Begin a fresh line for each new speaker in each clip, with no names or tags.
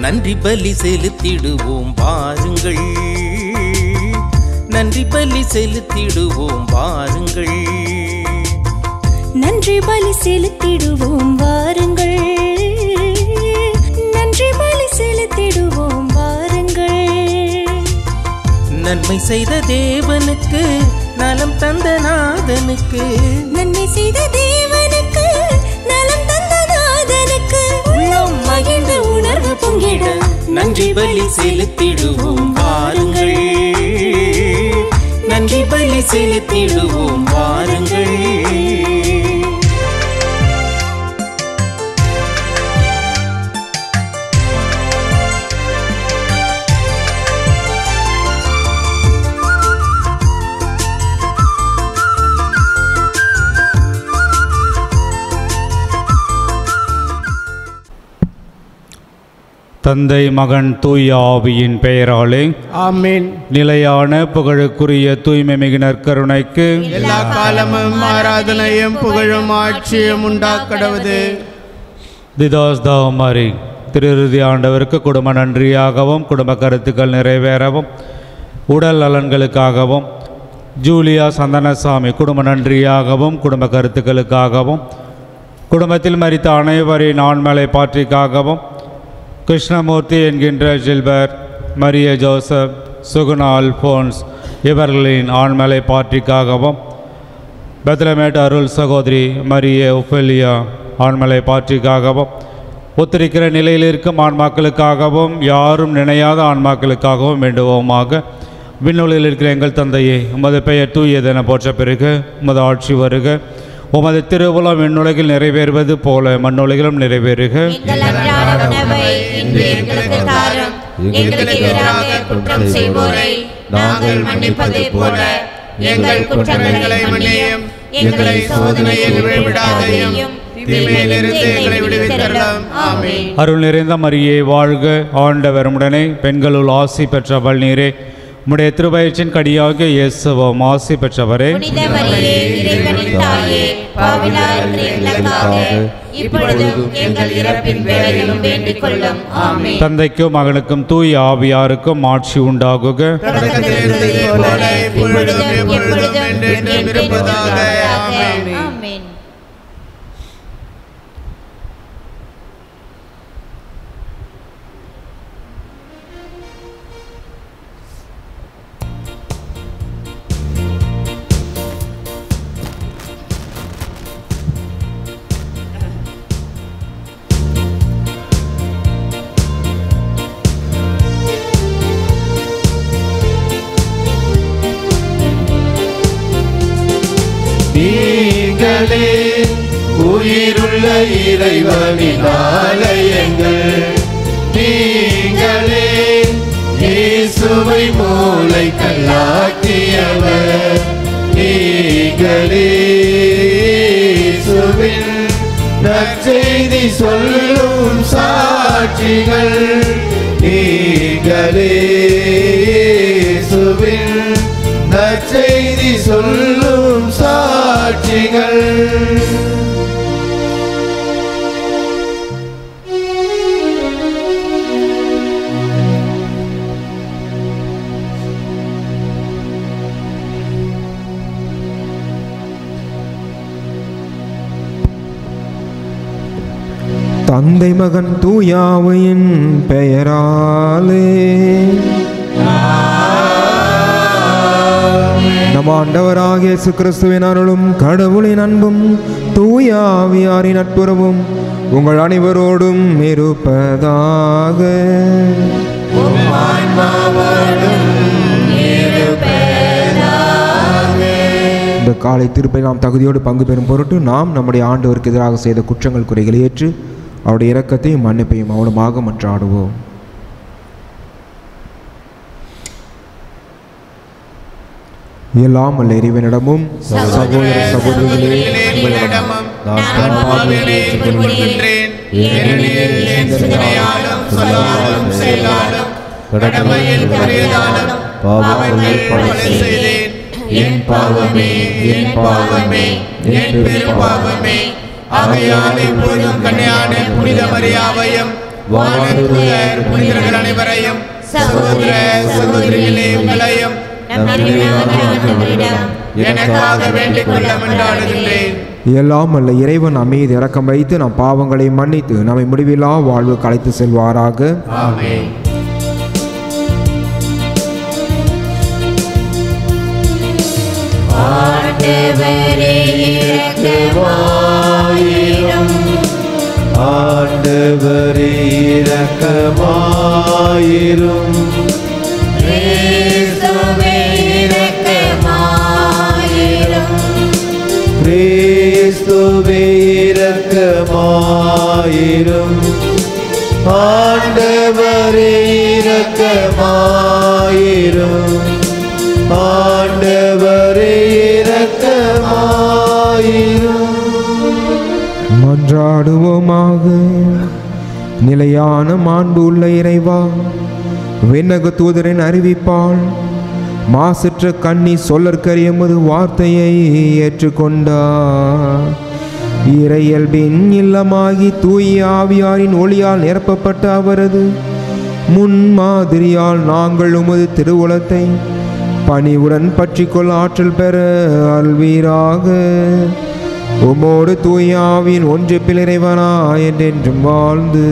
நன்றி பலி செலுத்திடுவோம் வாருங்கள், நன்றி பலி செலுத்திடுவோம் வாருங்கள்,
நன்றி பலி செலுத்திடுவோம் வாருங்கள், நன்றி பலி செலுத்திடுவோம் வாருங்கள்.
நன்மை செய்த தேவனுக்கு, நலம் தந்த நாதனுக்கு,
நன்மை செய்த தேவனுக்கு, நலம் தந்த நாதனுக்கு, உள்ளம் மகிழ்ந்த உணர்வு பொங்கிட
நன்றி பலி செலுத்திடுவோம் வாருங்கள், நன்றி பலி செலுத்திடுவோம் வாருங்கள்.
தந்தை மகன் தூய ஆவியின் பெயராலே
ஆமென்.
நிலையான புகழுக்குரிய தூய்மை மிகு நற்கருணைக்கு
எல்லா காலமும் ஆராதனையும் புகழும் ஆட்சியும் உண்டாக்கடவது.
திதாஸ்தாவமாரி திருஇறுதி ஆண்டவருக்கு குடும்ப நன்றியாகவும், குடும்ப கருத்துக்கள் நிறைவேறவும், உடல் நலன்களுக்காகவும், ஜூலியா சந்தனசாமி குடும்ப நன்றியாகவும், குடும்ப கருத்துக்களுக்காகவும், குடும்பத்தில் மரித்த அனைவரின் ஆண்மலை பாற்றிக்காகவும், கிருஷ்ணமூர்த்தி என்கின்ற ஜில்பர், மரிய ஜோசப், சுகுணா அல்போன்ஸ் இவர்களின் ஆண்மலை பாற்றிக்காகவும், பெத்லமேட் அருள் சகோதரி மரிய ஒஃபெலியா ஆண்மலை பாற்றிக்காகவும், ஒத்திருக்கிற நிலையில் இருக்கும் ஆன்மாக்களுக்காகவும், யாரும் நினையாத ஆன்மாக்களுக்காகவும் வேண்டுவோமாக. விண்ணுலகில் இருக்கிற எங்கள் தந்தையே, உமது பெயர் தூயதென போற்ற பிறகு உமது ஆட்சி வருக. உமது திருவுளம் விண்ணுலகில் நிறைவேறுவது போல மண்ணுலகிலும் நிறைவேறுக.
நாங்கள் மன்னிப்பதை போல எங்கள் குற்றங்களை மன்னியும், எங்களை சோதனையில் விழவிடாதையும் தீமையிலிருந்து எங்களை விடுவித்தருளும். ஆமென்.
அருள் நிறைந்த மரியே வாழ்க, ஆண்டவர் உடனே பெண்களுள் ஆசி பெற்றவள் நீரே. உம்முடைய திருவயிற்றின் கடியாக இயேசுவும் ஆசி பெற்றவரே. தந்தைக்கும் மகனுக்கும் தூய ஆவியாருக்கும் ஆட்சி உண்டாகுக.
நீங்களே உயிருள்ள இறைவனின் ஆலயங்கள், நீங்களே இயேசுவை மூலைக்கல்லாக்கியவர், நீங்களே இயேசுவின் நற்செய்தி சொல்லும் சாட்சிகள், நீங்களே இயேசுவின் நற்செய்தி சொல்லும் சாட்சிகள்.
தந்தை மகன் தூயாவின் பெயராலே நம் ஆண்டவராகிய இயேசு கிறிஸ்துவின் அருளும் கடவுளின் அன்பும் தூய ஆவியாரின் நட்புறவும் உங்கள் அனைவரோடும் இருப்பதாக. இந்த காலை திருப்பை நாம் தகுதியோடு பங்கு பெறும் பொருட்டு நாம் நம்முடைய ஆண்டவருக்கு எதிராக செய்த குற்றங்கள் குறைகளை ஏற்று அவருடைய இரக்கத்தையும் மன்னிப்பையும் அவனுமாக மன்றாடுவோம். எல்லாம் அல்ல இறைவனிடமும் சகோதர சகோதரிகளே உங்களிடமும் நான் பாவங்களை ஏற்றுக்கொள்கின்றேன்.
ஏனெனில் என் சிந்தனையாலும் சொல்லாலும் செயலாலும் கடமையில் தவறியதாலும் பாவங்களை பல செய்தேன். என் பாவமே, என் பாவமே, என் பெரும் பாவமே. ஆகையால் இப்பொழுதும் கன்னியான புனித மரியாவையும் வானதூதர் புனிதர்கள் அனைவரையும் சகோதர சகோதரிகளே உங்களையும் நம் இறைவனாகிய ஆண்டவரிடம் எனக்காக வேண்டிக் கொள்ள மன்றாடுகின்றேன்.
எல்லாம் அல்ல இறைவன் நம் மீது இரக்கம் வைத்து நம் பாவங்களை மன்னித்து நம்மை முடிவில்லா வாழ்வுக்கு அழைத்து செல்வாராக.
ஆமென்.
ஆண்டவரே இரக்கமாயிரும்.
ஆண்டவரே இரக்கமாயிரும்.
கிறிஸ்துவே இரக்கமாயிரும்.
கிறிஸ்துவே இரக்கமாயிரும். ஆண்டவரே இரக்கமாயிரும். ஆண்டவரே இரக்கமாயிரும்.
மன்றாடுவோமாக. நிலையான மாண்பு உள்ள இறைவா, விண்ணக தூதரின் அறிவிப்பால் மாசற்ற கண்ணி சொல்லற்கரிய எமது வார்த்தையை ஏற்றுக்கொண்டார். இறையல்பின் இல்லமாகி தூய ஆவியாரின் ஒளியால் நிரப்பப்பட்ட அவரது முன்மாதிரியால் நாங்கள் உமது திருவுளத்தை பணிவுடன் பற்றிக்கொள்ள ஆற்றல் பெற அல்வீராக. உமோடு தூய ஆவியின் ஒன்றிப்பில் இறைவனா என்றென்றும் வாழ்ந்து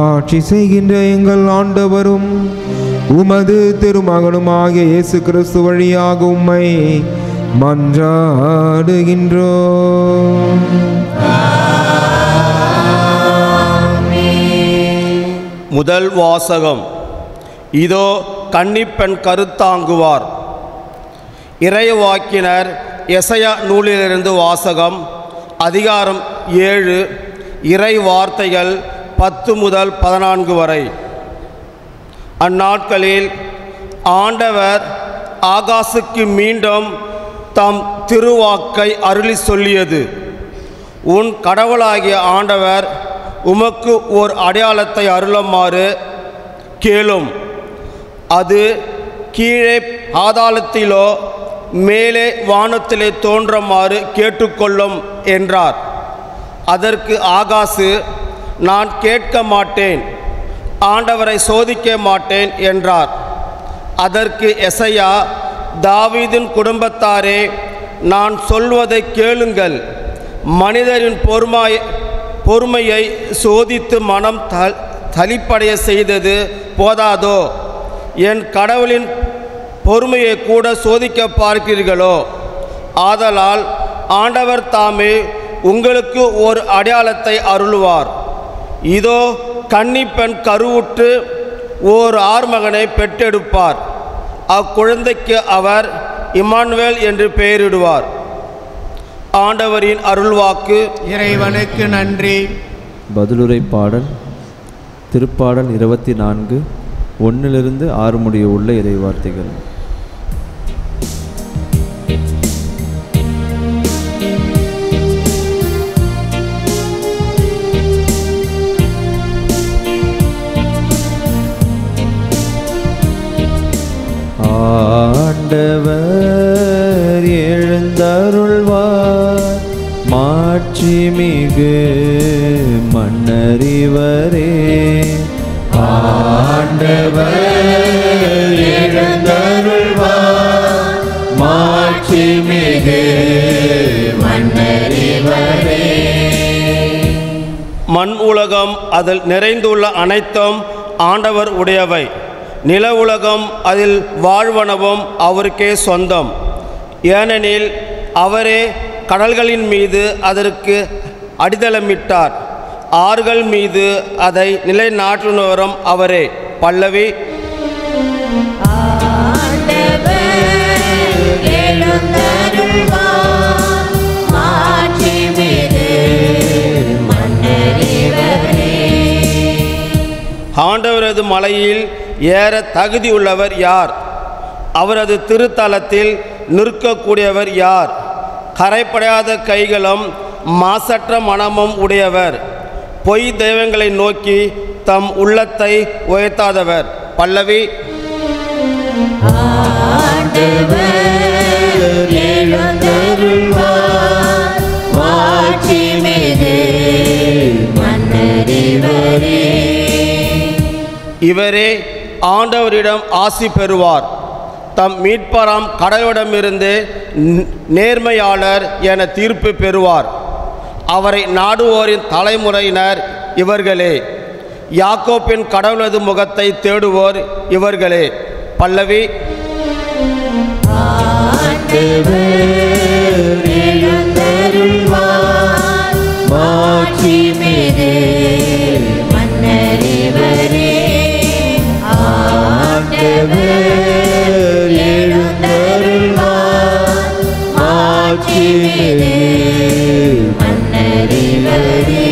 ஆட்சி செய்கின்ற எங்கள் ஆண்டவரும் உமது திருமகனுமாகிய இயேசு கிறிஸ்து வழியாக உம்மை மன்றாடுகின்றோம்.
முதல் வாசகம். இதோ கன்னிப்பெண் கருத்தாங்குவார். இறைவாக்கினர் எசையா நூலிலிருந்து வாசகம். அதிகாரம் 7, இறை வார்த்தைகள் 10 முதல் 14 வரை. அந்நாட்களில் ஆண்டவர் ஆகாசுக்கு மீண்டும் தம் திருவாக்கை அருளி சொல்லியது. உன் கடவுளாகிய ஆண்டவர் உமக்கு ஓர் அடையாளத்தை அருளுமாறு கேளும். அது கீழே பாதாளத்திலோ மேலே வானத்திலே தோன்றுமாறு கேட்டுக்கொள்ளும் என்றார். அதற்கு ஆகாசு, நான் கேட்க மாட்டேன், ஆண்டவரை சோதிக்க மாட்டேன் என்றார். அதற்கு எசையா, தாவீதின் குடும்பத்தாரே, நான் சொல்வதை கேளுங்கள். மனிதரின் பொறுமையை சோதித்து மனம் தளிப்படைய செய்தது போதாதோ? என் கடவுளின் பொறுமையை கூட சோதிக்க பார்க்கிறீர்களோ? ஆதலால் ஆண்டவர் தாமே உங்களுக்கு ஒரு அடையாளத்தை அருளுவார். இதோ கன்னிப்பெண் கருவுற்று ஓர் ஆர்மகனை பெற்றெடுப்பார். அக்குழந்தைக்கு அவர் இம்மானுவேல் என்று பெயரிடுவார். ஆண்டவரின் அருள்வாக்கு.
இறைவனுக்கு நன்றி.
பதிலுரை பாடல். திருப்பாடல் 24 1 6 முடிய உள்ள இறைவார்த்தைகள். ஆண்டவர் எழுந்தருள்வார், மாட்சிமிகு மன்னரிவரே.
ஆண்டவர் எழுந்தருள்வார், மாட்சிமிகு மன்னரிவரே.
மண் உலகம் அதில் நிறைந்துள்ள அனைத்தும் ஆண்டவர் உடையவை. நில உலகம் அதில் வாழ்வனவும் அவருக்கே சொந்தம். ஏனெனில் அவரே கடல்களின் மீது அதற்கு அடித்தளமிட்டார், ஆறுகள் மீது அதை நிலைநாட்டுனவரும் அவரே. பல்லவி. ஆண்டவரது மலையில் ஏற தகுதியுள்ளவர் யார்? அவரது திருத்தலத்தில் நிற்கக்கூடியவர் யார்? கரைப்படையாத கைகளும் மாசற்ற மனமும் உடையவர், பொய் தெய்வங்களை நோக்கி தம் உள்ளத்தை உயர்த்தாதவர். பல்லவி.
மாட்சிமிகு மன்னரிவரே.
இவரே ஆண்டவரிடம் ஆசி பெறுவார். தம் மீட்பராம் கடவுளிடமிருந்து நேர்மையாளர் என தீர்ப்பு பெறுவார். அவரை நாடுவோரின் தலைமுறையினர் இவர்களே. யாக்கோப்பின் கடவுளது முகத்தை தேடுவோர் இவர்களே. பல்லவி.
மாட்சிமிகு மன்னரிவரே, ஆண்டவர் எழுந்தருள்வார். மாட்சிமிகு மன்னரிவரே.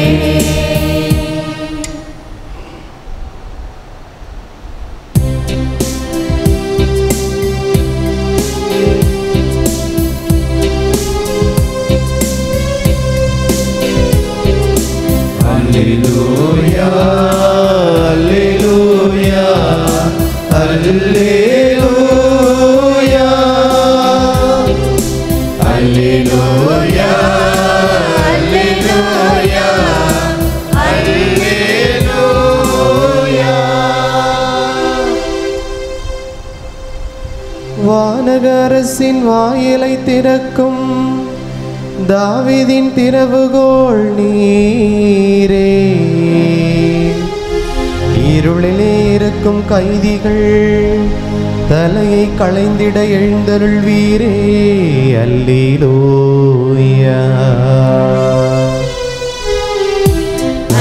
Alleluia, Alleluia, Alleluia, Alleluia, Alleluia, Alleluia.
வானகரசின் வாயிலை திறக்கும் தாவீதின் திறவுகோல் நீரே. இருளிலே இருக்கும் கைதிகள் தலையை களைந்திட எழுந்தருள்வீரே. அல்லேலூயா,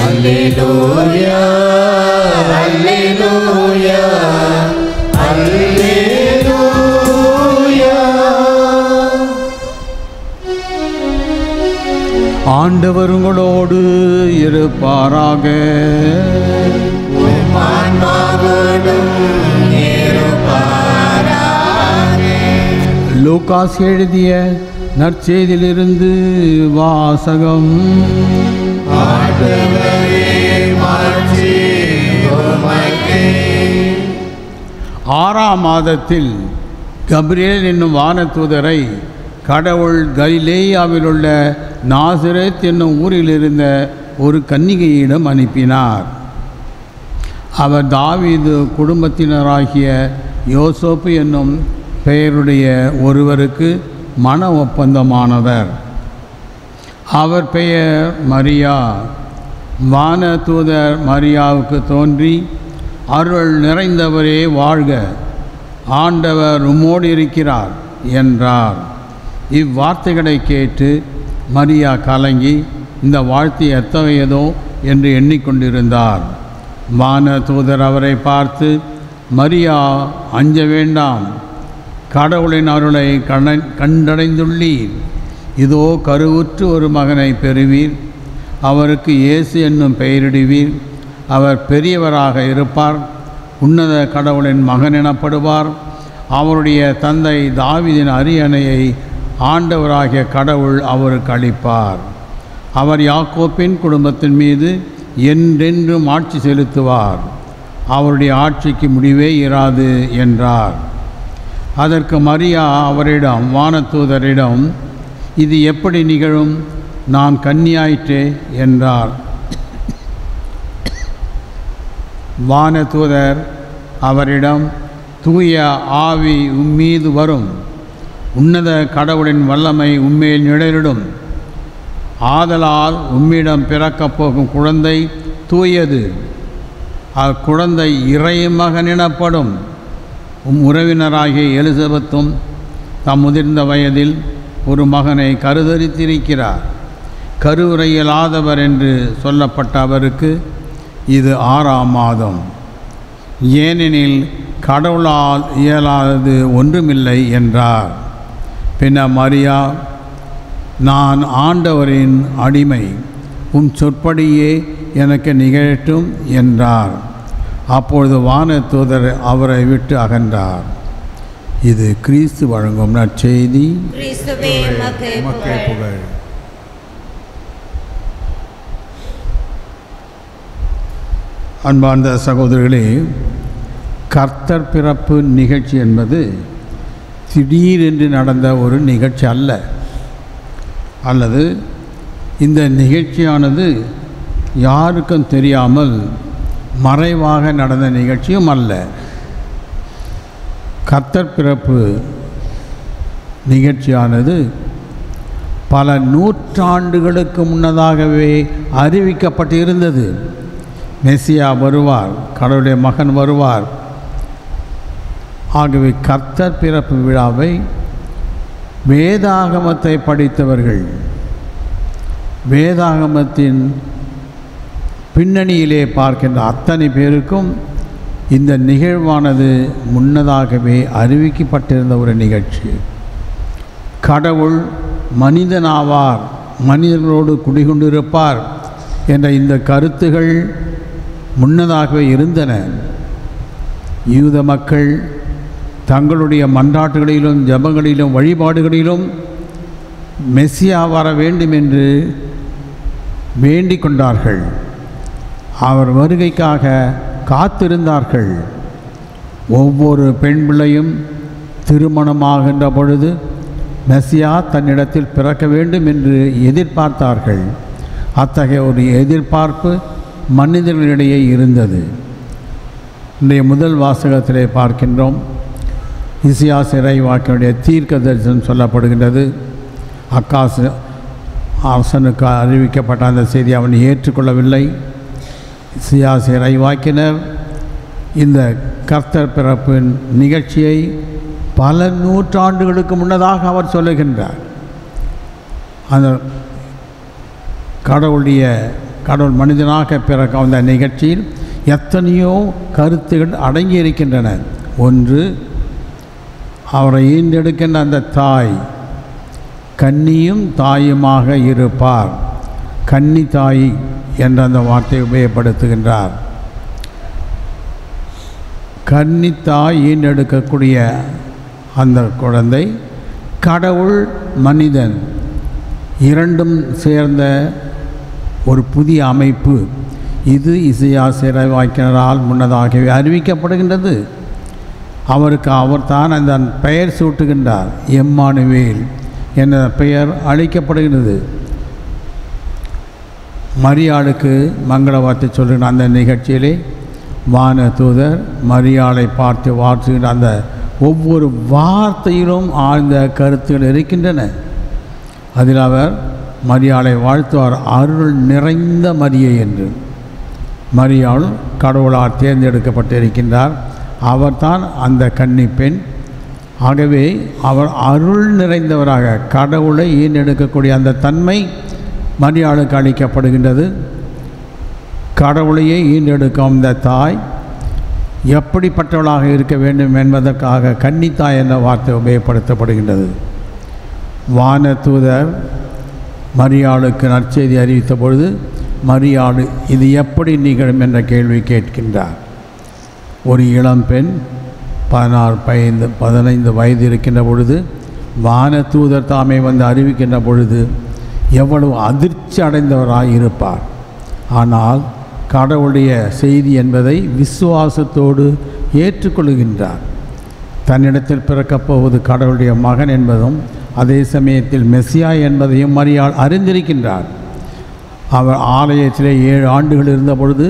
Alleluia, Alleluia, Alleluia.
ஆண்டவர் உங்களோடு இருப்பாராக. லூகாஸ் எழுதிய நற்செய்தியிலிருந்து வாசகம். ஆறாம் மாதத்தில் கபிரியேல் என்னும் வானதூதரை கடவுள் கலிலேயாவில் உள்ள நாசரேத் என்னும் ஊரில் இருந்த ஒரு கன்னிகையிடம் அனுப்பினார். அவர் தாவீது குடும்பத்தினராகிய யோசேப்பு என்னும் பெயருடைய ஒருவருக்கு மன ஒப்பந்தமானவர். அவர் பெயர் மரியா. வானதூதர் மரியாவுக்கு தோன்றி, அருள் நிறைந்தவரே வாழ்க, ஆண்டவர் உம்மோடு இருக்கிறார் என்றார். இவ்வார்த்தைகளை கேட்டு மரியா கலங்கி இந்த வாழ்த்து எத்தகையதோ என்று எண்ணிக்கொண்டிருந்தார். வானதூதர் அவரை பார்த்து, மரியா, அஞ்ச வேண்டாம், கடவுளின் அருளை கண்டடைந்துள்ளீர். இதோ கருவுற்று ஒரு மகனை பெறுவீர். அவருக்கு இயேசு என்னும் பெயரிடுவீர். அவர் பெரியவராக இருப்பார். உன்னத கடவுளின் மகன் எனப்படுவார். அவருடைய தந்தை தாவீதின் அரியணையை ஆண்டவராகிய கடவுள் அவருக்கு அளிப்பார். அவர் யாக்கோப்பின் குடும்பத்தின் மீது என்றென்றும் ஆட்சி செலுத்துவார். அவருடைய ஆட்சிக்கு முடிவே இராது என்றார். அதற்கு மரியா அவரிடம், வானதூதரிடம், இது எப்படி நிகழும்? நான் கன்னியாயிற்றே என்றார். வானதூதர் அவரிடம், தூய ஆவி உம்மீது வரும், உன்னத கடவுளின் வல்லமை உம்மேல் நிழலிடும். ஆதலால் உம்மிடம் பிறக்கப் போகும் குழந்தை தூயது. அக்குழந்தை இறைமகன் எனப்படும். உறவினராகிய எலிசபெத்தும் தம் முதிர்ந்த வயதில் ஒரு மகனை கருதரித்திருக்கிறார். கருவுரையியலாதவர் என்று சொல்லப்பட்ட அவருக்கு இது 6ஆம் மாதம். ஏனெனில் கடவுளால் இயலாதது ஒன்றுமில்லை என்றார். பின்னர் மரியா, நான் ஆண்டவரின் அடிமை, உன் சொற்படியே எனக்கு நிகழட்டும் என்றார். அப்பொழுது வானதூதர் அவரை விட்டு அகன்றார். இது கிறிஸ்து வழங்கும் நற்செய்தி.
கிறிஸ்துவே உமக்கு புகழ்.
அன்பார்ந்த சகோதரர்களே, கர்த்தர் பிறப்பு நிகழ்ச்சி என்பது திடீரென்று நடந்த ஒரு நிகழ்ச்சி அல்ல. அல்லது இந்த நிகழ்ச்சியானது யாருக்கும் தெரியாமல் மறைவாக நடந்த நிகழ்ச்சியும் அல்ல. கர்த்தர் பிறப்பு நிகழ்ச்சியானது பல நூற்றாண்டுகளுக்கு முன்னதாகவே அறிவிக்கப்பட்டு இருந்தது. மெசியா வருவார், கடவுளுடைய மகன் வருவார். ஆகவே கர்த்தர் பிறப்பு விழாவை வேதாகமத்தை படித்தவர்கள், வேதாகமத்தின் பின்னணியிலே பார்க்கின்ற அத்தனை பேருக்கும் இந்த நிகழ்வானது முன்னதாகவே அறிவிக்கப்பட்டிருந்த ஒரு நிகழ்ச்சி. கடவுள் மனிதனாவார், மனிதர்களோடு குடிகொண்டிருப்பார் என்ற இந்த கருத்துகள் முன்னதாகவே இருந்தன. யூத மக்கள் தங்களுடைய மன்றாட்டுகளிலும் ஜபங்களிலும் வழிபாடுகளிலும் மெசியா வர வேண்டும் என்று வேண்டிக் கொண்டார்கள். அவர் வருகைக்காக காத்திருந்தார்கள். ஒவ்வொரு பெண் பிள்ளையும் திருமணமாகின்ற பொழுது மெசியா தன்னிடத்தில் பிறக்க வேண்டும் என்று எதிர்பார்த்தார்கள். அத்தகைய ஒரு எதிர்பார்ப்பு மனிதர்களிடையே இருந்தது. இன்றைய முதல் வாசகத்திலே பார்க்கின்றோம். இசையாஸ் இறைவாக்கினுடைய தீர்க்க தரிசனம் சொல்லப்படுகின்றது. அக்காசு அரசனுக்கு அறிவிக்கப்பட்ட அந்த செய்தி அவன் ஏற்றுக்கொள்ளவில்லை. இசையாஸ் இறைவாக்கினர் இந்த கர்த்தர் பிறப்பின் நிகழ்ச்சியை பல நூற்றாண்டுகளுக்கு முன்னதாக அவர் சொல்லுகின்றார். அந்த கடவுள் மனிதனாக பிறக்க அந்த நிகழ்ச்சியில் எத்தனையோ கருத்துகள் அடங்கி இருக்கின்றன. ஒன்று, அவரை ஈண்டெடுக்கின்ற அந்த தாய் கன்னியும் தாயுமாக இருப்பார். கன்னி தாய் என்ற அந்த வார்த்தையை உபயோகப்படுத்துகின்றார். கன்னி தாய் ஈண்டெடுக்கக்கூடிய அந்த குழந்தை கடவுள் மனிதன் இரண்டும் சேர்ந்த ஒரு புதிய அமைப்பு. இது இசையாஸ் இறைவாக்கினரால் முன்னதாகவே அறிவிக்கப்படுகின்றது. அவர்தான் அந்த பெயர் சூட்டுகின்றார். எம்மானுவேல் என்ற பெயர் அளிக்கப்படுகிறது. மரியாளுக்கு மங்கள வார்த்தை சொல்லுகிற அந்த நிகழ்ச்சியிலே வான தூதர் மரியாளை பார்த்து வாழ்த்துகின்ற அந்த ஒவ்வொரு வார்த்தையிலும் ஆழ்ந்த கருத்துகள் இருக்கின்றன. அதில் அவர் மரியாளை வாழ்த்துவார், அருள் நிறைந்த மரியை என்று. மரியாள் கடவுளால் தேர்ந்தெடுக்கப்பட்டிருக்கின்றார். அவர்தான் அந்த கன்னி பெண். ஆகவே அவர் அருள் நிறைந்தவராக கடவுளை ஈண்டெடுக்கக்கூடிய அந்த தன்மை மரியாளுக்கு அளிக்கப்படுகின்றது. கடவுளையே ஈண்டெடுக்கும் அந்த தாய் எப்படிப்பட்டவளாக இருக்க வேண்டும் என்பதற்காக கன்னித்தாய் என்ற வார்த்தை உபயோகப்படுத்தப்படுகின்றது. வான தூதர் மரியாளுக்கு நற்செய்தி அறிவித்த பொழுது மரியாள் இது எப்படி நிகழும் என்ற கேள்வி கேட்கின்றார். ஒரு இளம்பெண் 15 வயது இருக்கின்ற பொழுது வான தூதர் தாமே வந்து அறிவிக்கின்ற பொழுது எவ்வளவு அதிர்ச்சி அடைந்தவராக இருப்பார். ஆனால் கடவுளுடைய செய்தி என்பதை விசுவாசத்தோடு ஏற்றுக்கொள்கின்றார். தன்னிடத்தில் பிறக்கப் போவது கடவுளுடைய மகன் என்பதும் அதே சமயத்தில் மெசியா என்பதையும் மரியாள் அறிந்திருக்கின்றார். அவர் ஆலயத்திலே 7 ஆண்டுகள் இருந்த பொழுது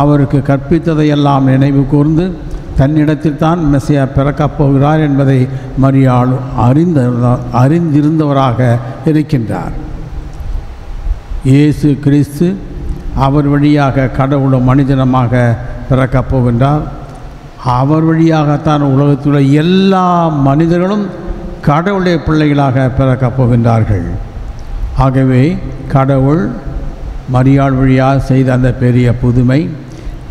அவருக்கு கற்பித்ததையெல்லாம் நினைவு கூர்ந்து தன்னிடத்தில் தான் மெசியா பிறக்கப் போகிறார் என்பதை மரியாள் அறிந்திருந்தவராக இருக்கின்றார். இயேசு கிறிஸ்து அவர் வழியாக கடவுளும் மனிதனமாக பிறக்கப் போகின்றார். அவர் வழியாகத்தான் உலகத்தில் உள்ள எல்லா மனிதர்களும் கடவுளுடைய பிள்ளைகளாக பிறக்கப் போகின்றார்கள். ஆகவே கடவுள் மரியாள் வழியாக செய்த அந்த பெரிய புதுமை,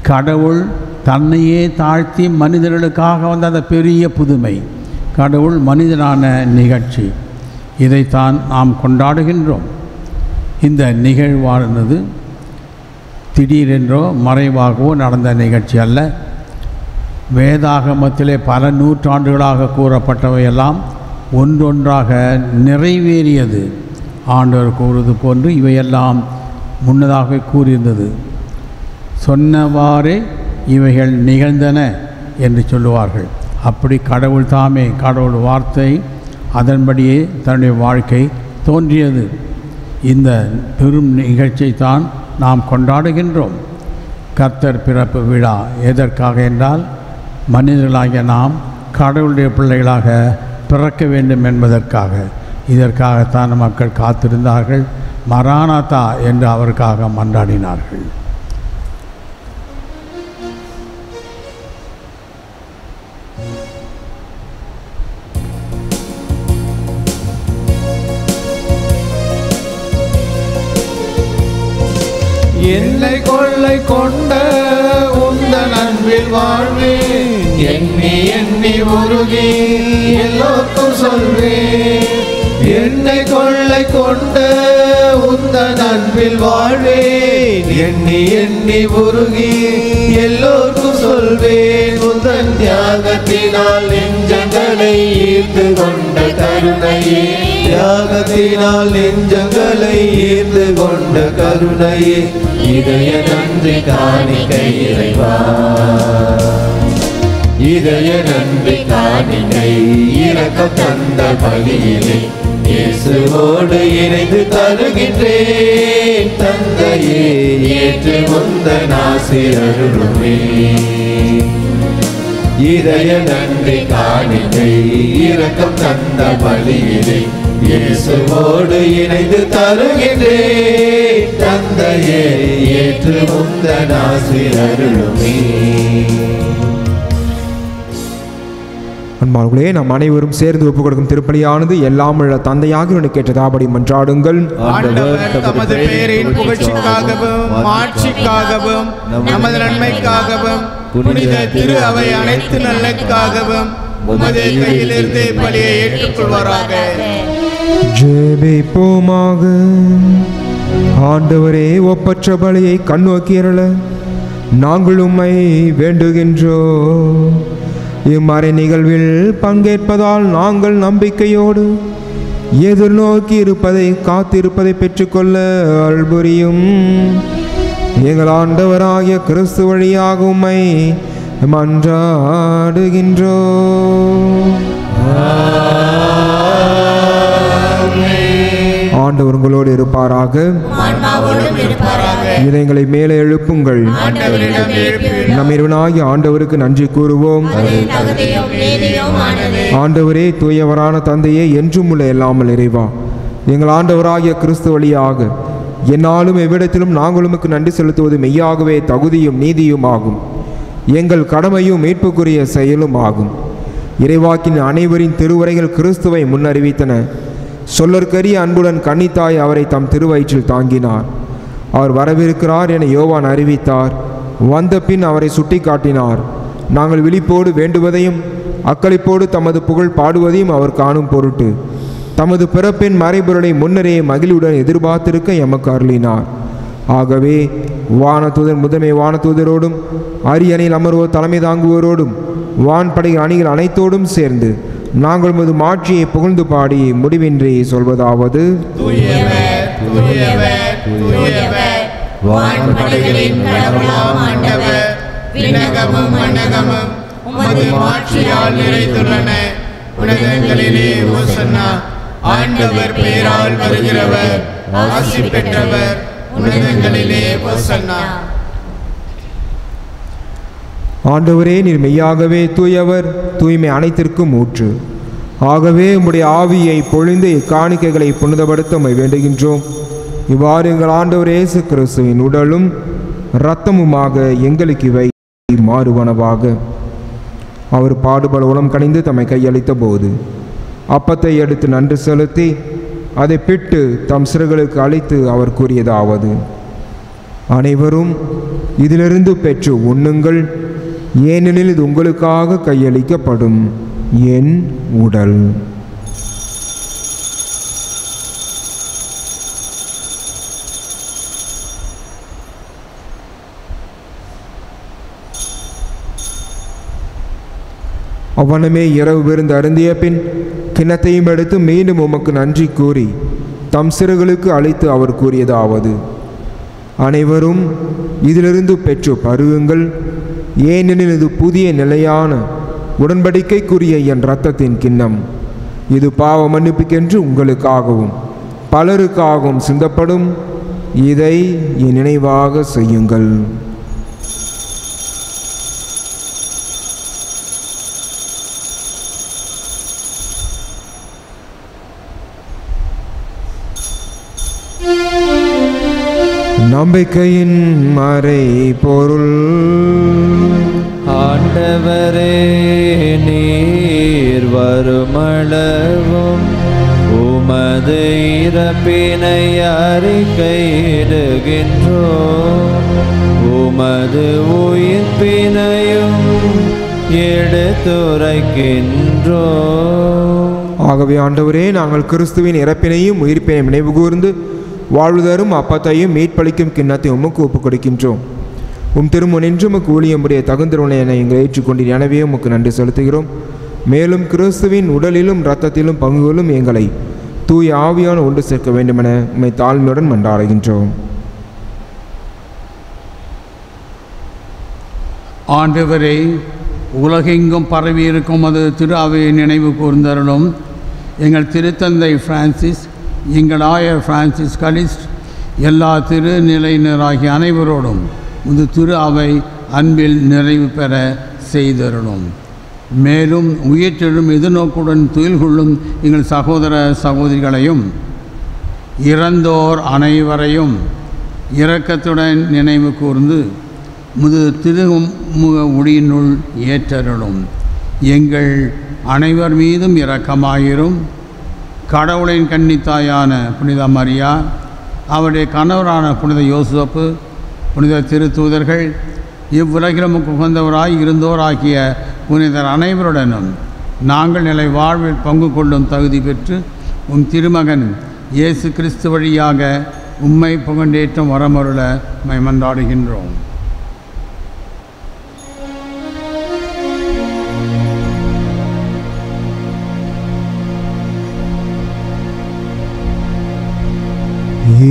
கடவுள் தன்னையே தாழ்த்தி மனிதர்களுக்காக வந்த அந்த பெரிய புதுமை, கடவுள் மனிதனான நிகழ்ச்சி, இதைத்தான் நாம் கொண்டாடுகின்றோம். இந்த நிகழ்வானது திடீரென்றோ மறைவாகவோ நடந்த நிகழ்ச்சி அல்ல. வேதாகமத்திலே பல நூற்றாண்டுகளாக கூறப்பட்டவையெல்லாம் ஒன்றொன்றாக நிறைவேறியது. ஆண்டவர் கூறுவது போன்று இவையெல்லாம் முன்னதாக கூறியிருந்தது. சொன்னவாறே இவைகள் நிகழ்ந்தன என்று சொல்லுவார்கள். அப்படி கடவுள் தாமே, கடவுள் வார்த்தை, அதன்படியே தன்னுடைய வாழ்க்கை தோன்றியது. இந்த பெரும் நிகழ்ச்சியை தான் நாம் கொண்டாடுகின்றோம். கர்த்தர் பிறப்பு விழா எதற்காக என்றால் மனிதர்களாகிய நாம் கடவுளுடைய பிள்ளைகளாக பிறக்க வேண்டும் என்பதற்காக. இதற்காகத்தான் மக்கள் காத்திருந்தார்கள். மரானாதா என்று அவருக்காக மன்றாடினார்கள்.
என்னை கொள்ளை கொண்ட உந்தன் அன்பில் வாழ்வேன். எண்ணி எண்ணி உருகி எல்லோருக்கும் சொல்வேன். என்னை கொள்ளை கொண்ட உந்தன் அன்பில் வாழ்வேன். எண்ணி எண்ணி உருகி எல்லோருக்கும் சொல்வேன். உந்தன் தியாகத்தினால் நெஞ்சங்களை ஈர்த்து கொண்ட கருணையே, தியாகத்தினால் நெஞ்சங்களை ஈர்த்து கொண்ட கருணையே, இதய நன்றி காணிக்கை இறைவா, இதய நன்றி காணிக்கை இரக்கம் தந்த பலியிலே இயேசுவோடு இணைந்து தருகின்றேன். தந்தையே ஏற்று முந்தன் ஆசீர்வதிருமே. இதய நன்றி காணிக்கை இரக்கம் தந்த பலியிலே இயேசுவோடு இணைந்து தருகின்றேன். தந்தையே ஏற்று முந்தன் ஆசீர்வதிருமே.
அன்பார்களே, நாம் அனைவரும் சேர்ந்து ஒப்புக் கொடுக்கும் திருப்பலியானது எல்லாம் உள்ள தந்தையாக உனக்கு கேட்டதாபடி மன்றாடுங்கள்.
ஆண்டவர் தமது பேரின் புகழ்ச்சிக்காகவும் மாட்சிக்காகவும் நமது நன்மைக்காகவும் புனித திரு அவை அனைத்து நலனுக்காகவும் உமது கையிலிருந்து பலியை ஏற்றுக்கொள்வாராக.
ஜெபிப்போமாக. ஆண்டவரே, ஒப்பற்ற பலியை கண்ணோக்கியருள நாங்கள் உம்மை வேண்டுகின்றோம். இம்மறை நிகழ்வில் பங்கேற்பதால் நாங்கள் நம்பிக்கையோடு எதிர்நோக்கி இருப்பதை காத்திருப்பதை பெற்றுக்கொள்ள அருள் புரியும். எங்கள் ஆண்டவராகிய கிறிஸ்து வழியாக உம்மை மன்றாடுகின்றோம். ஆண்டவர் உங்களோடு இருப்பாராக. இதயங்களை மேலே எழுப்புங்கள். நம் இறைவனாகிய ஆண்டவருக்கு நன்றி கூறுவோம். ஆண்டவரே, தூயவரான தந்தையே, என்றும் உள்ள எல்லாமல் இறைவா, எங்கள் ஆண்டவராகிய கிறிஸ்து வழியாக என்னாலும் எவ்விடத்திலும் நாங்கள் உமக்கு நன்றி செலுத்துவது மெய்யாகவே தகுதியும் நீதியும் ஆகும். எங்கள் கடமையும் மீட்புக்குரிய செயலும் ஆகும். இறைவாக்கின் அனைவரின் திருவுரைகள் கிறிஸ்துவை முன்னறிவித்தன. சொல்லற்கரிய அன்புடன் கன்னித்தாய் அவரை தம் திருவயிற்றில் தாங்கினார். அவர் வரவிருக்கிறார் என யோவான் அறிவித்தார். வந்த பின் அவரை சுட்டி காட்டினார். நாங்கள் விழிப்போடு வேண்டுவதையும் அக்களிப்போடு தமது புகழ் பாடுவதையும் அவர் காணும் பொருட்டு தமது பிறப்பின் மறைபொருளை முன்னரே மகிழ்வுடன் எதிர்பார்த்திருக்க எமக்கு அருளினார். ஆகவே வானதூதர் முதன்மை வானதூதரோடும் அரியணையில் அமர்வோர் தலைமை தாங்குவோரோடும் வான்படை அணிகள் அனைத்தோடும் சேர்ந்து நாங்கள் உமது மாட்சியை புகழ்ந்து பாடி முடிவின்றி சொல்வதாவது:
தூயவர், தூயவர், தூயவர், வான்படைகளின் கடவுளாம் ஆண்டவர், விண்ணகமும் மண்ணகமும் உமது மாட்சியால் நிறைந்துள்ளன. உன்னதங்களிலே ஓசன்னா. ஆண்டவர் பெயரால் வருகிறவர் ஆசி பெற்றவர். உன்னதங்களிலே ஓசன்னா.
ஆண்டவரே, நீர் மெய்யாகவே தூயவர், தூய்மை அனைத்திற்கும் ஊற்று. ஆகவே உம்முடைய ஆவியை பொழிந்து இக்காணிக்கைகளை புனிதப்படுத்த உம்மை வேண்டுகின்றோம். இவ்வாறு எங்கள் ஆண்டவர் இயேசு கிறிஸ்துவின் உடலும் இரத்தமுமாக எங்களுக்கு இவை மாறுவனவாக. அவர் பாடுபட உளம் கனிந்து தம்மை கையளித்த போது அப்பத்தை எடுத்து நன்றி செலுத்தி அதை பிட்டு தம் சிறுகளுக்கு அளித்து அவர் கூறியதாவது: அனைவரும் இதிலிருந்து பெற்று உண்ணுங்கள், ஏனெனில் இது உங்களுக்காக கையளிக்கப்படும் என் உடல். அவ்வனமே இரவு விருந்து அருந்திய பின் கிண்ணத்தையும் எடுத்து மீண்டும் உமக்கு நன்றி கூறி தம் சிறுகளுக்கு அளித்து அவர் கூறியதாவது: அனைவரும் இதிலிருந்து பெற்று பருகுங்கள், ஏனெனில் இது புதிய நிலையான உடன்படிக்கைக்குரிய என் இரத்தத்தின் கிண்ணம். இது பாவ மன்னிப்புக்கென்று உங்களுக்காகவும் பலருக்காகவும் சிந்தப்படும். இதை என் நினைவாக செய்யுங்கள். நம்பிக்கையின் மறை பொருள்.
ஆண்டவரே, நீர் வருமளவும் உமது இறப்பினை அறிக்கையிடுகின்றோம், உமது உயிர்ப்பினையும் எடுத்துரைக்கின்றோம்.
ஆகவே ஆண்டவரே, நாங்கள் கிறிஸ்துவின் இறப்பினையும் உயிர்ப்பினையும் நினைவு கூர்ந்து வாழ்வு தரும் அப்பத்தையும் மீட்பளிக்கும் கிண்ணத்தை உமக்கு ஒப்புக் கொடுக்கின்றோம். உம் திருமுனின்று உமக்கு ஊழியமுடைய தகுந்தருணை என எங்களை ஏற்றுக்கொண்டீர். எனவே உமக்கு நன்றி செலுத்துகிறோம். மேலும் கிறிஸ்துவின் உடலிலும் இரத்தத்திலும் பங்குகளும் எங்களை தூய ஆவியான ஒன்று சேர்க்க வேண்டுமென உம்மை தாழ்மையுடன் மன்றாடுகின்றோம்.
ஆண்டவரே, உலகெங்கும் பரவியிருக்கும் அது திரு அவையை நினைவு கூர்ந்தருளும். எங்கள் திருத்தந்தை பிரான்சிஸ், எங்கள் ஆயர் பிரான்சிஸ் கலிஸ்ட், எல்லா திருநிலையினராகிய அனைவரோடும் இது திரு அவை அன்பில் நிறைவு பெற செய்தருளும். மேலும் உயிர்த்தெழும் எதிர்நோக்குடன் துயில் கொள்ளும் எங்கள் சகோதர சகோதரிகளையும் இறந்தோர் அனைவரையும் இரக்கத்துடன் நினைவு கூர்ந்து முது திருமுக ஒளியினுள் ஏற்றருளும். எங்கள் அனைவர் மீதும் இரக்கமாயிரும். கடவுளின் கன்னித்தாயான புனித மரியா, அவருடைய கணவரான புனித யோசப்பு, புனித திருத்தூதர்கள், இவ்வுலகிலும் உகந்தவராய் இருந்தோராகிய புனிதர் அனைவருடனும் நாங்கள் நிலை வாழ்வில் பங்கு கொள்ளும் தகுதி பெற்று உம் திருமகன் இயேசு கிறிஸ்து வழியாக உம்மை புகண்டேற்றம் வரமருள மன்றாடுகின்றோம்.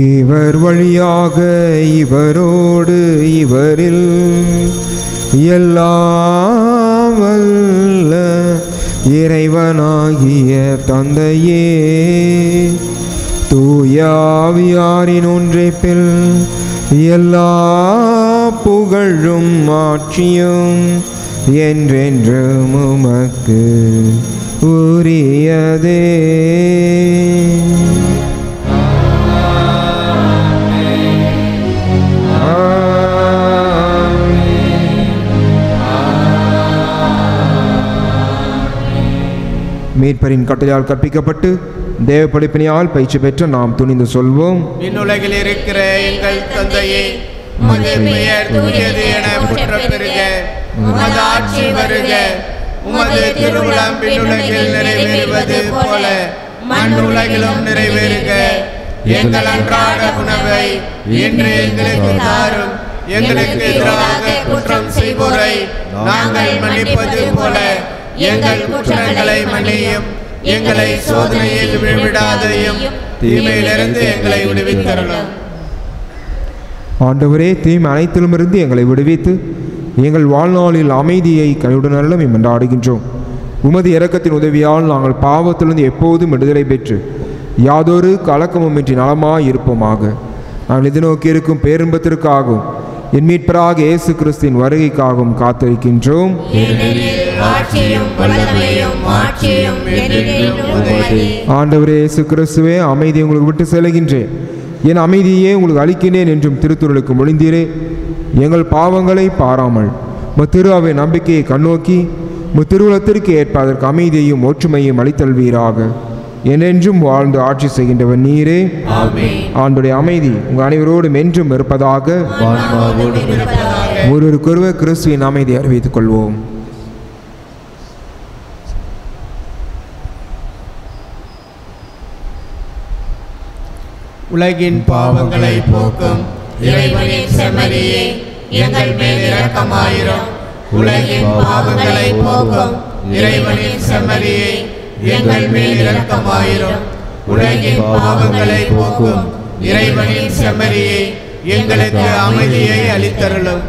இவர் வழியாக இவரோடு இவரில் எல்லாம் வல்ல இறைவனாகிய தந்தையே, தூய ஆவியாரின் ஒன்றைப்பில் எல்லா புகழும் ஆட்சியும் என்றென்றும் உமக்கு உரியதே. மீட்பரின் கட்டளையால் கற்பிக்கப்பட்டு தேவ படிப்பினையால் பயிற்சி பெற்ற நாம் துணிந்து சொல்வோம்.
விண்ணுலகில் இருக்கிற எங்கள் தந்தையே, உமது பெயர் தூயது என போற்றப் பெறுக. உமது ஆட்சி வருக. உமது திருவுளம் விண்ணுலகில் நிறைவேறுவது போல மண்ணுலகிலும் நிறைவேறுக. எங்கள் அன்றாட உணவை இன்று எங்களுக்கு தாரும். எங்களுக்கு எதிராக குற்றம் செய்வோரை நாங்கள் மன்னிப்பது போல எங்கள் குற்றங்களை மன்னியும். எங்களை சோதனையில் விழுவிடாதையும் தீமையிலிருந்து எங்களை விடுவித்தருளும்.
ஆண்டவரே, தீமை அனைத்திலுமிருந்து எங்களை விடுவித்து எங்கள் வாழ்நாளில் அமைதியை கையுடன் அருளும் மன்றாடுகின்றோம். உமது இரக்கத்தின் உதவியால் நாங்கள் பாவத்திலிருந்து எப்போதும் விடுதலை பெற்று யாதொரு கலக்கமுமின்றி நலமாய் இருப்போமாக. நாங்கள் எதிர்நோக்கி இருக்கும் பேரின்பத்திற்காகவும் என் மீட்பராக இயேசு கிறிஸ்துவின் வருகைக்காகவும் காத்திருக்கின்றோம். ஆண்டவரே இயேசு கிறிஸ்துவே, அமைதியை உங்களுக்கு விட்டு செல்கின்றேன், என் அமைதியே உங்களுக்கு அளிக்கின்றேன் என்றும் திருத்துறலுக்கு மொழிந்தீரே. எங்கள் பாவங்களை பாராமல் திரு அவை நம்பிக்கையை கண்ணோக்கி திருவுலத்திற்கு ஏற்ப அதற்கு அமைதியையும் ஒற்றுமையும் அளித்தல்வீராக. என்றென்றும் வாழ்ந்து ஆட்சி செய்கின்றவர் நீரே. ஆண்டுடைய அமைதி உங்கள் அனைவரோடும் என்றும் இருப்பதாக. ஒருவருக்கொருவர் கிறிஸ்துவின் அமைதியை அறிவித்துக் கொள்வோம்.
உலகின் பாவங்களை போக்கும் இறைவனின் செம்மறியே, எங்கள் மேல் இரக்கமாயிரும். உலகின் பாவங்களை போக்கும் இறைவனின் செம்மறியே, எங்கள் மேல் இரக்கமாயிரும். உலகின் பாவங்களை போக்கும் இறைவனின் செம்மறியே, எங்களுக்கு அமைதியை அளித்தருளும்.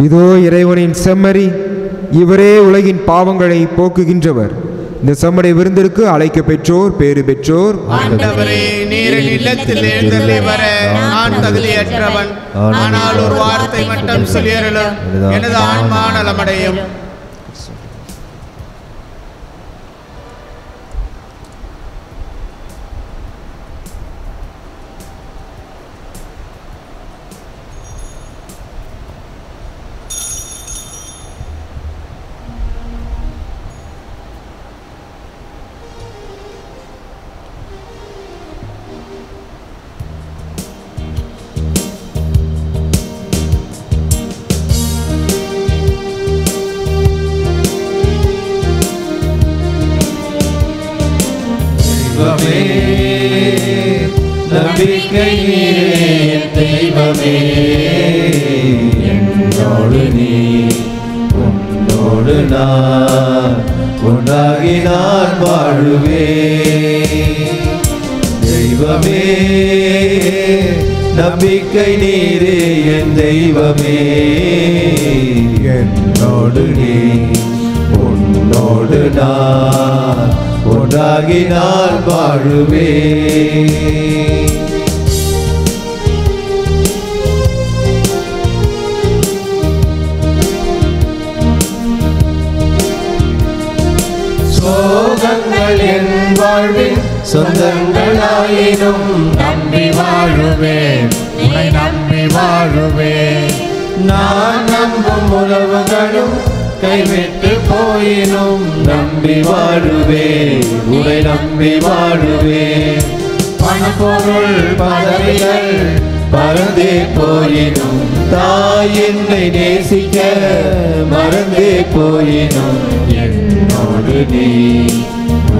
இதோ இறைவனின் செம்மறி, இவரே உலகின் பாவங்களை போக்குகின்றவர். இந்த செம்மடை விருந்திற்கு அழைக்க பெற்றோர் பேறு பெற்றோர்.
ஆண்டவரே, நீர் என் இல்லத்தில் எழுந்தருளி வர நான் தகுதியற்றவன். ஆனால் ஒரு வார்த்தை மட்டும் சொல்லியருளும், எனது ஆன்மா நலமடையும்.
நம்பிக்கை நீரே தெய்வமே, என்னோடு நீ உன்னோடு நான் உண்டாகி நான் வாழுவே. தெய்வமே நம்பிக்கை நீரே என் தெய்வமே, என்னோடு நீ உன்னோடு நான் ஒன்றாகி நான் வாழுவே. சோகங்கள் என் வாழ்வில் சொந்தங்களாயினும் நம்பி வாழுவேன், உன்னை நம்பி வாழுவேன். நான் நம்பும் உறவுகளும் கைவிட்டு போயினும் நம்பி வாழுவே, உன்னை நம்பி வாழுவே. பணப்பொருள் பதவிகள் பறந்தே போயினும் தாய் என்னை நேசிக்க மறந்தே போயினும் என்னோடு நீ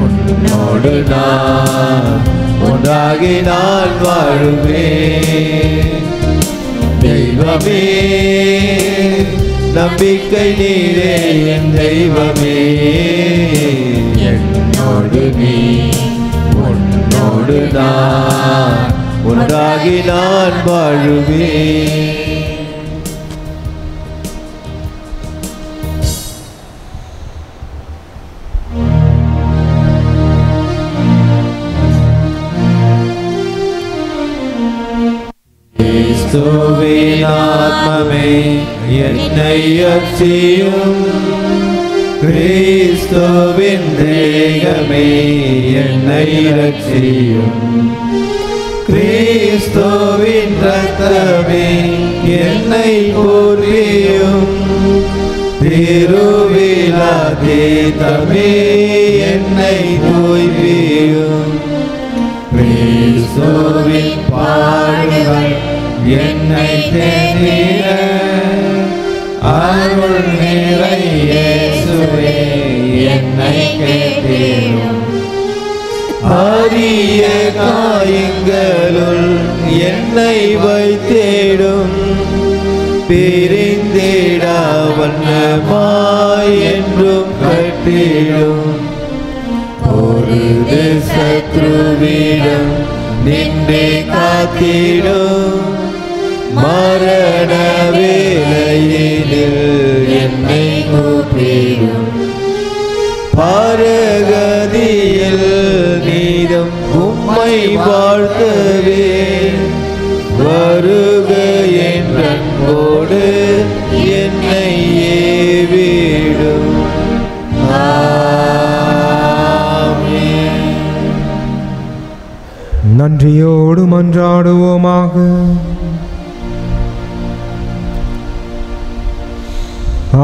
உன்னோடு நான் ஒன்றாகி நான் வாழுவே. தெய்வமே நம்பிக்கை நீரே என் தெய்வமே, என்னோடு நீ உன்னோடு நான் ஒன்றாகி நான் வாழுவே. கிறிஸ்துவின் ஆத்மமே என்னை அச்சியும், கிறிஸ்துவின் தேகமே என்னை ரட்சியும். கிறிஸ்துவின் இரத்தமே என்னை போற்றியும், திருவிழா தீர்த்தமே என்னை தூய்வியும். கிறிஸ்துவின் பாடுகள் என்னை தேற்றிட, அருள் நிறை இயேசுவே என்னை கேட்டிடும். அரிய காயங்களுள் என்னை வைத்திடும், பிரிந்திடா வண்ணமாய் என்றும் கட்டிடும். பொருது சத்ருவிடம் நின்றே காத்திடும், மரண வேளையினில் என்னை கூப்பிடும். பரகதியில் நீதம் உம்மை வாழ்த்தவே, வருக என்ற அன்போடு என்னை ஏவிடும்.
நன்றியோடு மன்றாடுவோமாக.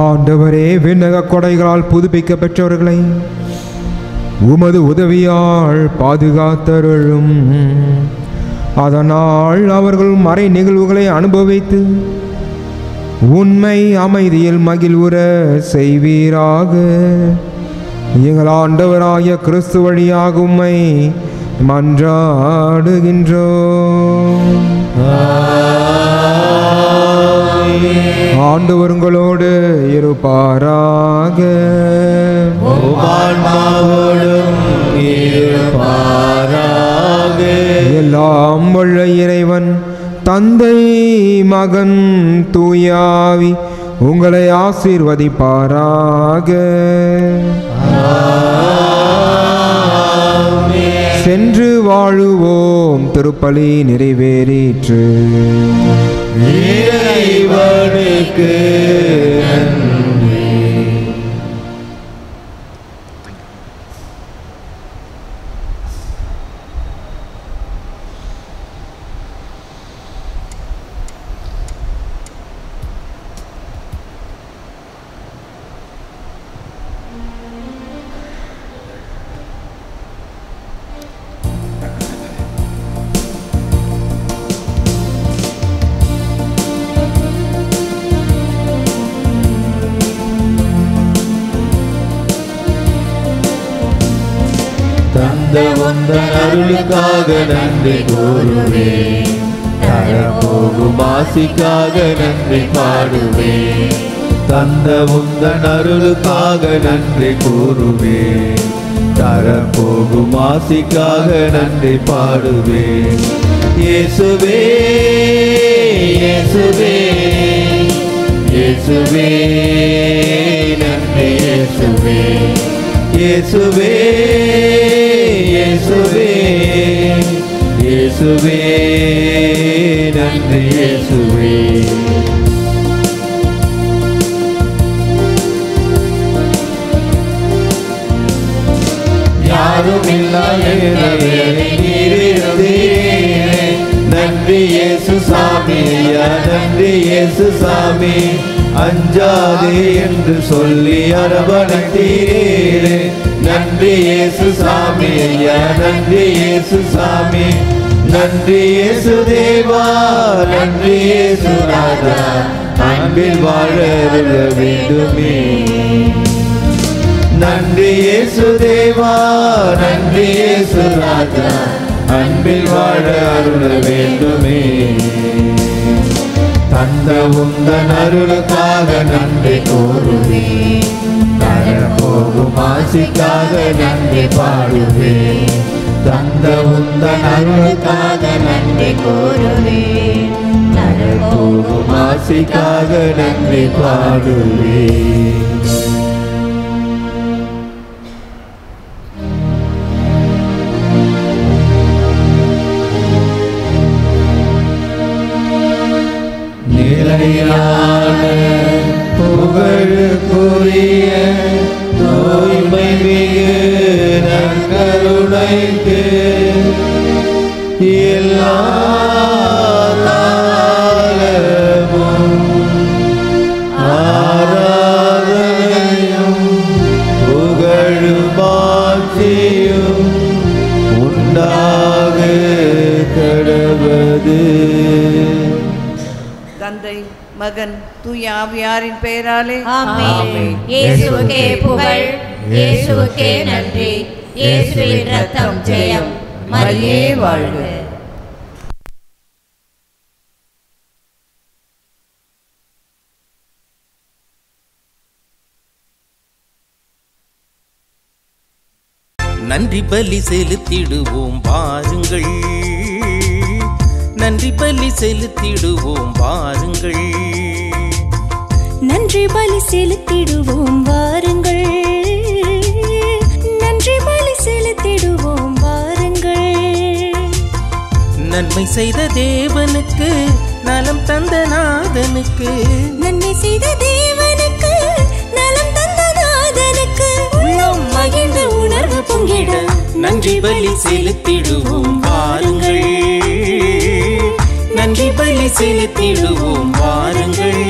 ஆண்டவரே, விண்ணக கொடைகளால் புதுப்பிக்க பெற்றவர்களை உமது உதவியால் பாதுகாத்தருளும். அதனால் அவர்கள் மறை நிகழ்வுகளை அனுபவித்து உண்மை அமைதியில் மகிழ்வுற செய்வீராக. எங்கள் ஆண்டவராய கிறிஸ்து வழியாக உம்மை மன்றாடுகின்றோம். ஆண்டவர் உங்களோடு இருப்பாராக. எல்லாம் வல்ல இறைவன் தந்தை மகன் தூயாவி உங்களை ஆசீர்வதிப்பாராக. சென்று வாழுவோம். திருப்பலி நிறைவேறிற்று.
இறைவனுக்கு நன்றி. தந்த உந்தன் அருளுக்காக நன்றி கூறுவேன். தரப்போகும் ஆசிக்காக நன்றி பாடுவேன். தந்த உந்தன் அருளுக்காக நன்றி கூறுவேன். தரப்போகும் ஆசிக்காக நன்றி பாடுவேன். இயேசுவே இயேசுவே இயேசுவே நன்றி இயேசுவே. இயேசுவே இயேசுவே இயேசுவே நன்றி இயேசுவே. யாரும் இல்லாத நன்றி இயேசு சாமி. நன்றி இயேசு சாமி. அஞ்சாதே என்று சொல்லி அரவணைத்தீரே. நன்றி இயேசு சாமி. நன்றி இயேசு சாமி. நன்றி இயேசு தேவா. நன்றி இயேசு ராஜா. அன்பில் வாழ வேண்டுமே. நன்றி இயேசு தேவா. நன்றி இயேசு ராஜா. அன்பில் வாழ அருள வேண்டுமே. தந்த உந்தன் அருளுக்காக நன்றி கூறுவேன். தரப்போகும் ஆசிக்காக நன்றி பாடுவேன். தந்த உந்தன் அருளுக்காக நன்றி கூறுவேன். தரப்போகும் ஆசிக்காக நன்றி பாடுவேன். நிலையான புகழுக்குரிய தூய்மை மிகு நற்கருணைக்கு எல்லா காலமும் ஆராதனையும் புகழும் ஆட்சியும் உண்டாக கடவது.
தந்தை மகன் தூய ஆவியாரின் பெயராலே
ஆமென். இயேசுவுக்கே புகழ், இயேசுவுக்கே நன்றி. இயேசுவின் ரத்தம் ஜெயம். மரியே வாழ்க.
நன்றி பலி செலுத்திடுவோம் வாருங்கள். நன்றி பலி செலுத்திடுவோம் வாருங்கள்.
நன்றி பலி செலுத்திடுவோம் வாருங்கள். நன்றி பலி செலுத்திடுவோம் வாருங்கள்.
நன்மை செய்த தேவனுக்கு, நலம் தந்த நாதனுக்கு,
நன்மை செய்த தேவனுக்கு, நலம் தந்த நாதனுக்கு, உள்ளம் மகிழ்ந்த உணர்வு பொங்கிட
நன்றி பலி செலுத்திடுவோம் வாருங்கள். நன்றி பலி செலுத்திடுவோம் வாருங்கள்.